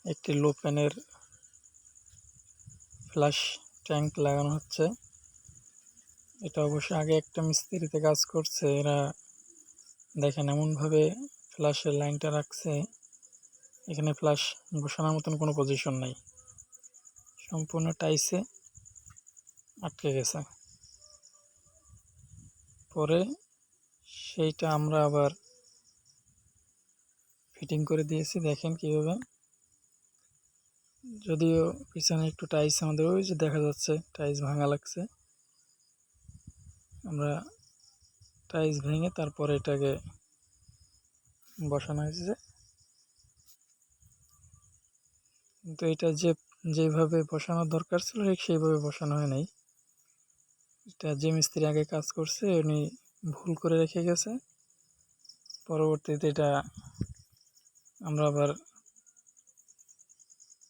একটি লো ফ্যানের flush tank লাগানো হচ্ছে। এটা অবশ্য আগে একটা মিস্ত্রিতে কাজ করছে। এরা দেখেন এমনভাবে ফ্লাশের লাইনটা রাখছে, এখানে ফ্লাশ বসানোর মতন কোনো পজিশন নাই, সম্পূর্ণ টাইসে আটকে গেছে। পরে সেইটা আমরা আবার ফিটিং করে দিয়েছি, দেখেন কীভাবে। যদিও পিছনে একটু টাইস আমাদের ওই যে দেখা যাচ্ছে টাইস ভাঙা লাগছে, আমরা টাইস ভেঙে তারপরে এটাকে বসানো হয়েছে। কিন্তু এটা যেভাবে বসানোর দরকার ছিল ঠিক সেইভাবে বসানো হয় নাই। এটা যে মিস্ত্রি আগে কাজ করছে উনি ভুল করে রেখে গেছে। পরবর্তীতে এটা আমরা আবার